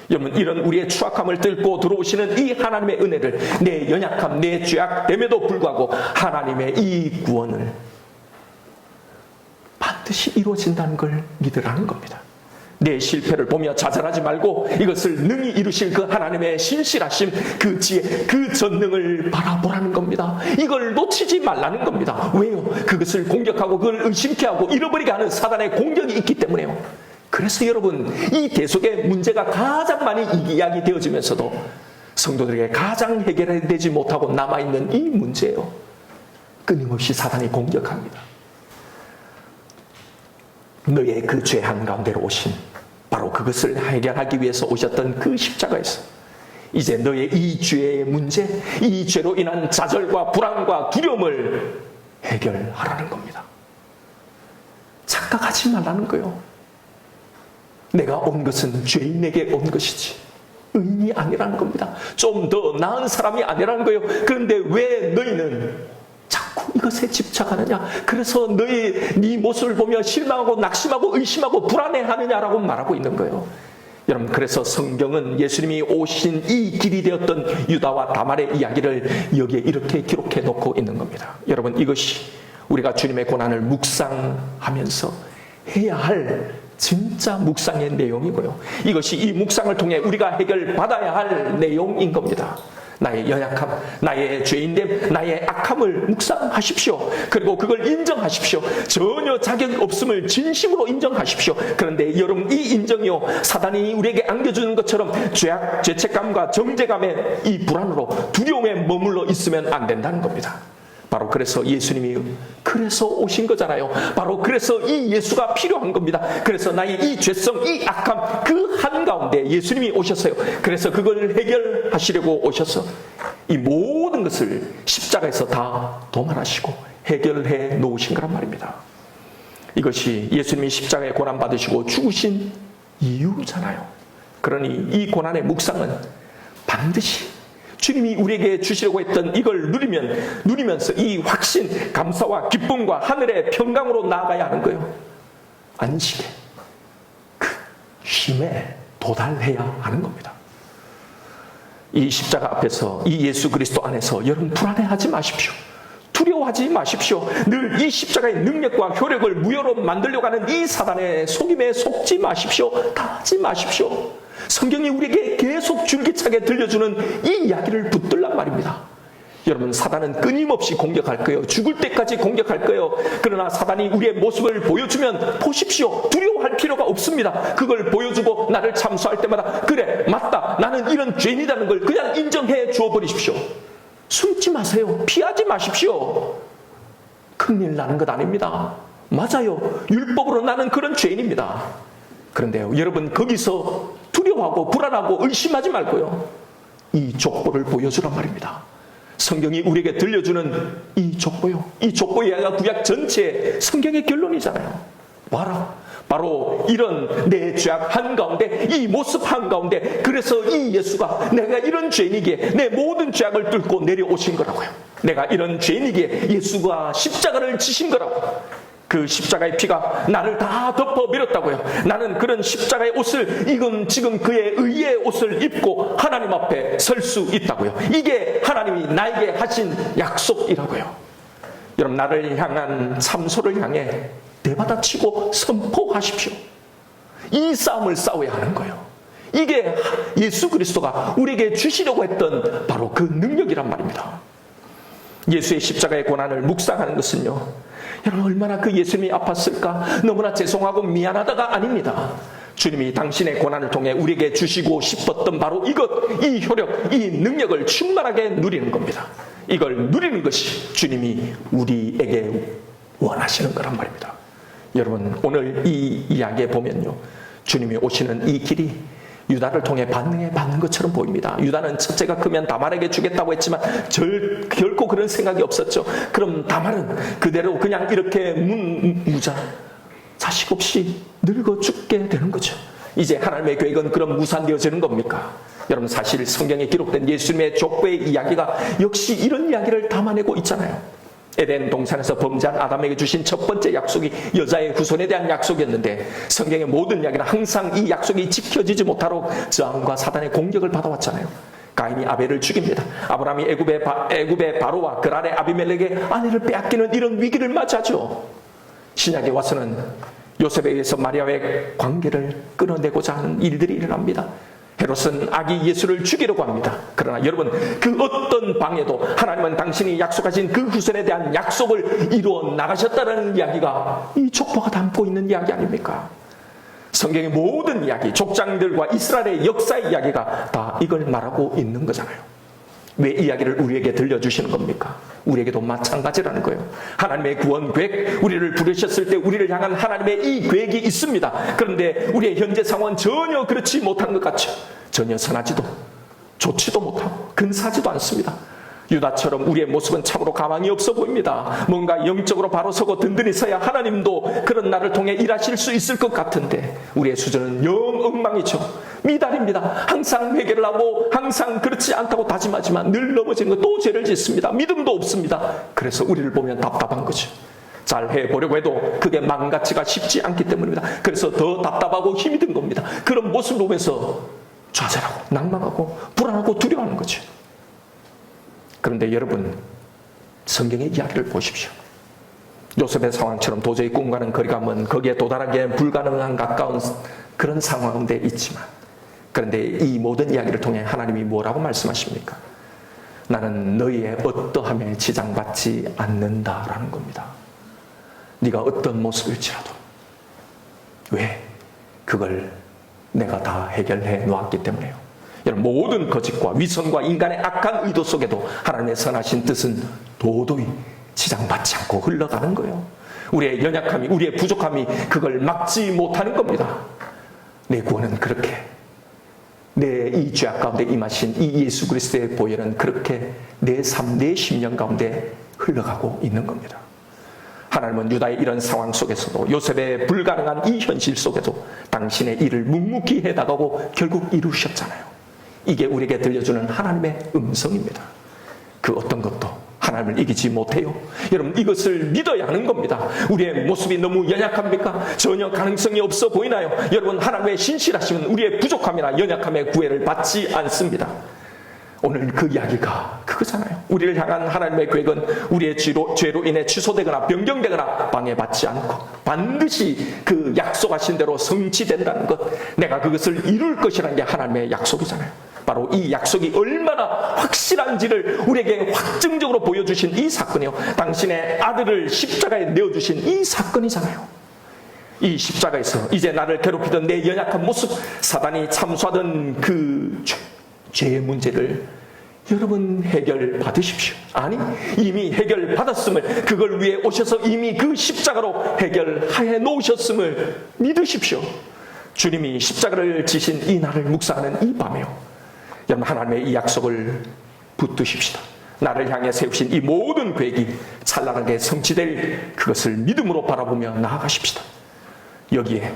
여러분, 이런 우리의 추악함을 뚫고 들어오시는 이 하나님의 은혜를, 내 연약함, 내 죄악됨에도 불구하고 하나님의 이 구원을 반드시 이루어진다는 걸 믿으라는 겁니다. 내 실패를 보며 좌절하지 말고 이것을 능히 이루실 그 하나님의 신실하심, 그 지혜, 그 전능을 바라보라는 겁니다. 이걸 놓치지 말라는 겁니다. 왜요? 그것을 공격하고 그걸 의심케 하고 잃어버리게 하는 사단의 공격이 있기 때문에요. 그래서 여러분, 이 대속의 문제가 가장 많이 이야기되어지면서도 성도들에게 가장 해결되지 못하고 남아있는 이 문제예요. 끊임없이 사단이 공격합니다. 너의 그 죄 한가운데로 오신, 바로 그것을 해결하기 위해서 오셨던 그 십자가에서 이제 너의 이 죄의 문제, 이 죄로 인한 좌절과 불안과 두려움을 해결하라는 겁니다. 착각하지 말라는 거예요. 내가 온 것은 죄인에게 온 것이지 의인이 아니라는 겁니다. 좀 더 나은 사람이 아니라는 거예요. 그런데 왜 너희는 자꾸 이것에 집착하느냐? 그래서 네 모습을 보며 실망하고 낙심하고 의심하고 불안해하느냐라고 말하고 있는 거예요. 여러분, 그래서 성경은 예수님이 오신 이 길이 되었던 유다와 다말의 이야기를 여기에 이렇게 기록해 놓고 있는 겁니다. 여러분, 이것이 우리가 주님의 고난을 묵상하면서 해야 할 진짜 묵상의 내용이고요. 이것이 이 묵상을 통해 우리가 해결받아야 할 내용인 겁니다. 나의 연약함, 나의 죄인됨, 나의 악함을 묵상하십시오. 그리고 그걸 인정하십시오. 전혀 자격 없음을 진심으로 인정하십시오. 그런데 여러분, 이 인정이요, 사단이 우리에게 안겨주는 것처럼 죄책감과 정죄감의 이 불안으로, 두려움에 머물러 있으면 안 된다는 겁니다. 바로 그래서 예수님이 그래서 오신 거잖아요. 바로 그래서 이 예수가 필요한 겁니다. 그래서 나의 이 죄성, 이 악함, 그 한가운데 예수님이 오셨어요. 그래서 그걸 해결하시려고 오셔서 이 모든 것을 십자가에서 다 도말하시고 해결해 놓으신 거란 말입니다. 이것이 예수님이 십자가에 고난받으시고 죽으신 이유잖아요. 그러니 이 고난의 묵상은 반드시 주님이 우리에게 주시려고 했던 이걸 누리면서 이 확신, 감사와 기쁨과 하늘의 평강으로 나아가야 하는 거예요. 안식의 그 힘에 도달해야 하는 겁니다. 이 십자가 앞에서, 이 예수 그리스도 안에서 여러분 불안해하지 마십시오. 두려워하지 마십시오. 늘 이 십자가의 능력과 효력을 무효로 만들려고 하는 이 사단의 속임에 속지 마십시오. 당하지 마십시오. 성경이 우리에게 계속 줄기차게 들려주는 이 이야기를 붙들란 말입니다. 여러분, 사단은 끊임없이 공격할 거예요. 죽을 때까지 공격할 거예요. 그러나 사단이 우리의 모습을 보여주면 보십시오. 두려워할 필요가 없습니다. 그걸 보여주고 나를 참소할 때마다 그래, 맞다, 나는 이런 죄인이라는 걸 그냥 인정해 주어버리십시오. 숨지 마세요. 피하지 마십시오. 큰일 나는 것 아닙니다. 맞아요. 율법으로 나는 그런 죄인입니다. 그런데요, 여러분, 거기서 두려워하고 불안하고 의심하지 말고요, 이 족보를 보여주란 말입니다. 성경이 우리에게 들려주는 이 족보요, 이 족보의 구약 전체의 성경의 결론이잖아요. 봐라, 바로 이런 내 죄악 한가운데, 이 모습 한가운데, 그래서 이 예수가 내가 이런 죄인이기에 내 모든 죄악을 뚫고 내려오신 거라고요. 내가 이런 죄인이기에 예수가 십자가를 지신 거라고. 그 십자가의 피가 나를 다 덮어 밀었다고요. 나는 그런 십자가의 옷을, 이건 지금 그의 의의 옷을 입고 하나님 앞에 설 수 있다고요. 이게 하나님이 나에게 하신 약속이라고요. 여러분, 나를 향한 참소를 향해 내받아치고 선포하십시오. 이 싸움을 싸워야 하는 거예요. 이게 예수 그리스도가 우리에게 주시려고 했던 바로 그 능력이란 말입니다. 예수의 십자가의 고난을 묵상하는 것은요, 여러분, 얼마나 그 예수님이 아팠을까? 너무나 죄송하고 미안하다가 아닙니다. 주님이 당신의 고난을 통해 우리에게 주시고 싶었던 바로 이것, 이 효력, 이 능력을 충만하게 누리는 겁니다. 이걸 누리는 것이 주님이 우리에게 원하시는 거란 말입니다. 여러분, 오늘 이 이야기에 보면요, 주님이 오시는 이 길이 유다를 통해 반응해 받는 것처럼 보입니다. 유다는 첫째가 크면 다말에게 주겠다고 했지만 결코 그런 생각이 없었죠. 그럼 다말은 그대로 그냥 이렇게 무자, 자식 없이 늙어 죽게 되는 거죠. 이제 하나님의 계획은 그럼 무산되어지는 겁니까? 여러분, 사실 성경에 기록된 예수님의 족보의 이야기가 역시 이런 이야기를 담아내고 있잖아요. 에덴 동산에서 범죄한 아담에게 주신 첫 번째 약속이 여자의 후손에 대한 약속이었는데, 성경의 모든 이야기는 항상 이 약속이 지켜지지 못하도록 저항과 사단의 공격을 받아왔잖아요. 가인이 아벨을 죽입니다. 아브라함이 애굽의 바로와 그 아래 아비멜렉의 아내를 빼앗기는 이런 위기를 맞이하죠. 신약에 와서는 요셉에 의해서 마리아의 관계를 끊어내고자 하는 일들이 일어납니다. 헤롯은 아기 예수를 죽이려고 합니다. 그러나 여러분, 그 어떤 방해도 하나님은 당신이 약속하신 그 후손에 대한 약속을 이루어 나가셨다는 이야기가 이 족보가 담고 있는 이야기 아닙니까? 성경의 모든 이야기, 족장들과 이스라엘의 역사의 이야기가 다 이걸 말하고 있는 거잖아요. 왜 이야기를 우리에게 들려주시는 겁니까? 우리에게도 마찬가지라는 거예요. 하나님의 구원 계획, 우리를 부르셨을 때 우리를 향한 하나님의 이 계획이 있습니다. 그런데 우리의 현재 상황은 전혀 그렇지 못한 것 같죠. 전혀 선하지도 좋지도 못하고 근사하지도 않습니다. 유다처럼 우리의 모습은 참으로 가망이 없어 보입니다. 뭔가 영적으로 바로 서고 든든히 서야 하나님도 그런 나를 통해 일하실 수 있을 것 같은데, 우리의 수준은 영 엉망이죠. 미달입니다. 항상 회개를 하고 항상 그렇지 않다고 다짐하지만 늘 넘어지는 거, 또 죄를 짓습니다. 믿음도 없습니다. 그래서 우리를 보면 답답한 거죠. 잘 해보려고 해도 그게 마음가치가 쉽지 않기 때문입니다. 그래서 더 답답하고 힘이 든 겁니다. 그런 모습을 보면서 좌절하고 낭망하고 불안하고 두려워하는 거죠. 그런데 여러분, 성경의 이야기를 보십시오. 요셉의 상황처럼 도저히 꿈과는 거리가 먼, 거기에 도달하기엔 불가능한 가까운 그런 상황인데 있지만, 그런데 이 모든 이야기를 통해 하나님이 뭐라고 말씀하십니까? 나는 너희의 어떠함에 지장받지 않는다라는 겁니다. 네가 어떤 모습일지라도. 왜? 그걸 내가 다 해결해 놓았기 때문에요. 여러분, 모든 거짓과 위선과 인간의 악한 의도 속에도 하나님의 선하신 뜻은 도저히 지장받지 않고 흘러가는 거예요. 우리의 연약함이, 우리의 부족함이 그걸 막지 못하는 겁니다. 내 구원은 그렇게, 내 이 죄악 가운데 임하신 이 예수 그리스도의 보혈은 그렇게 내 삶, 내 심령 가운데 흘러가고 있는 겁니다. 하나님은 유다의 이런 상황 속에서도, 요셉의 불가능한 이 현실 속에도 당신의 일을 묵묵히 해나가고 결국 이루셨잖아요. 이게 우리에게 들려주는 하나님의 음성입니다. 그 어떤 것도 하나님을 이기지 못해요. 여러분, 이것을 믿어야 하는 겁니다. 우리의 모습이 너무 연약합니까? 전혀 가능성이 없어 보이나요? 여러분, 하나님의 신실하심은 우리의 부족함이나 연약함의 구애를 받지 않습니다. 오늘 그 이야기가 그거잖아요. 우리를 향한 하나님의 계획은 우리의 죄로 인해 취소되거나 변경되거나 방해받지 않고 반드시 그 약속하신 대로 성취된다는 것, 내가 그것을 이룰 것이라는 게 하나님의 약속이잖아요. 바로 이 약속이 얼마나 확실한지를 우리에게 확증적으로 보여주신 이 사건이요, 당신의 아들을 십자가에 내어주신 이 사건이잖아요. 이 십자가에서 이제 나를 괴롭히던 내 연약한 모습, 사단이 참수하던 그 죄의 문제를 여러분 해결받으십시오. 아니, 이미 해결받았음을, 그걸 위해 오셔서 이미 그 십자가로 해결해 놓으셨음을 믿으십시오. 주님이 십자가를 지신 이 날을 묵상하는 이 밤에요, 여러분, 하나님의 이 약속을 붙드십시다. 나를 향해 세우신 이 모든 계획이 찬란하게 성취될 그것을 믿음으로 바라보며 나아가십시다. 여기에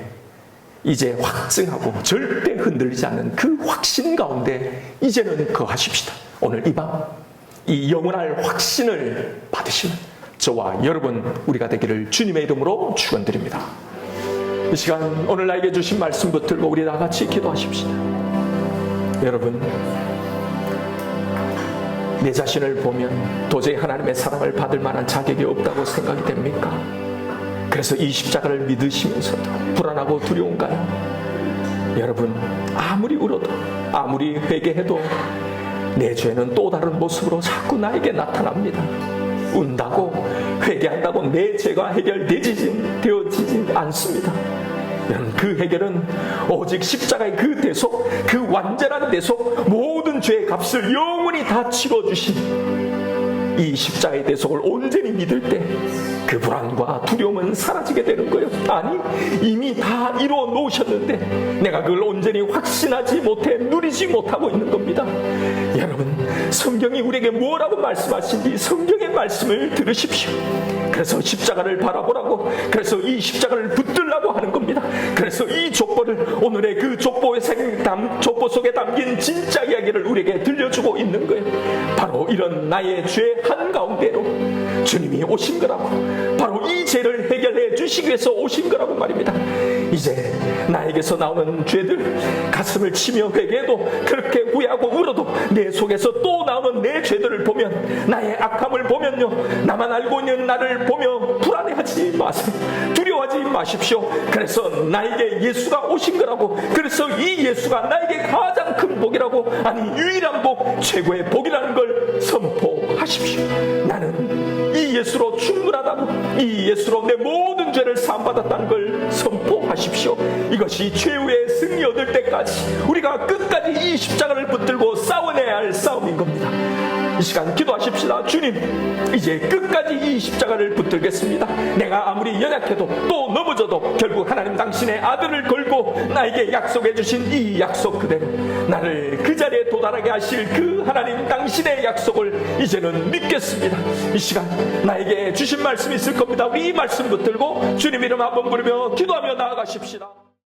이제 확증하고 절대 흔들리지 않는 그 확신 가운데 이제는 거하십시다. 오늘 이 밤 이 영원할 확신을 받으시는 저와 여러분 우리가 되기를 주님의 이름으로 축원드립니다. 이 시간 오늘 나에게 주신 말씀 붙들고 우리 다 같이 기도하십시다. 여러분, 내 자신을 보면 도저히 하나님의 사랑을 받을 만한 자격이 없다고 생각이 됩니까? 그래서 이 십자가를 믿으시면서도 불안하고 두려운가요? 여러분, 아무리 울어도, 아무리 회개해도 내 죄는 또 다른 모습으로 자꾸 나에게 나타납니다. 운다고, 회개한다고 내 죄가 해결되어지지 않습니다. 여러분, 그 해결은 오직 십자가의 그 대속, 그 완전한 대속, 모든 죄의 값을 영원히 다 치러주신 이 십자가의 대속을 온전히 믿을 때 그 불안과 두려움은 사라지게 되는 거예요. 아니, 이미 다 이루어 놓으셨는데 내가 그걸 온전히 확신하지 못해 누리지 못하고 있는 겁니다. 여러분, 성경이 우리에게 뭐라고 말씀하신지 성경의 말씀을 들으십시오. 그래서 십자가를 바라보라고, 그래서 이 십자가를 붙들라고 하는 겁니다. 그래서 이 족보를, 오늘의 그 족보 속에 담긴 진짜 이야기를 우리에게 들려주고 있는 거예요. 바로 이런 나의 죄 한가운데로 주님이 오신 거라고, 바로 이 죄를 해결해 주시기 위해서 오신 거라고 말입니다. 이제 나에게서 나오는 죄들, 가슴을 치며 회개해도, 그렇게 후회하고 울어도 내 속에서 또 나오는 내 죄들을 보면, 나의 악함을 보면요, 나만 알고 있는 나를 보며 불안해하지 마세요. 두려워하지 마십시오. 그래서 나에게 예수가 오신 거라고, 그래서 이 예수가 나에게 가장 큰 복이라고, 아니 유일한 복, 최고의 복이라는 걸 선포하십시오. 나는 이 예수로 충분하다고, 이 예수로 내 모든 죄를 사함받았다는 걸 선포하십시오. 이것이 최후의 승리 얻을 때까지 우리가 끝까지 이 십자가를 붙들고 싸워내야 할 싸움인 겁니다. 이 시간 기도하십시다. 주님, 이제 끝까지 이 십자가를 붙들겠습니다. 내가 아무리 연약해도 또 넘어져도 결국 하나님 당신의 아들을 걸고 나에게 약속해 주신 이 약속 그대로 나를 그 자리에 도달하게 하실 그 하나님 당신의 약속을 이제는 믿겠습니다. 이 시간 나에게 주신 말씀이 있을 겁니다. 우리 이 말씀 붙들고 주님 이름 한번 부르며 기도하며 나아가십시다.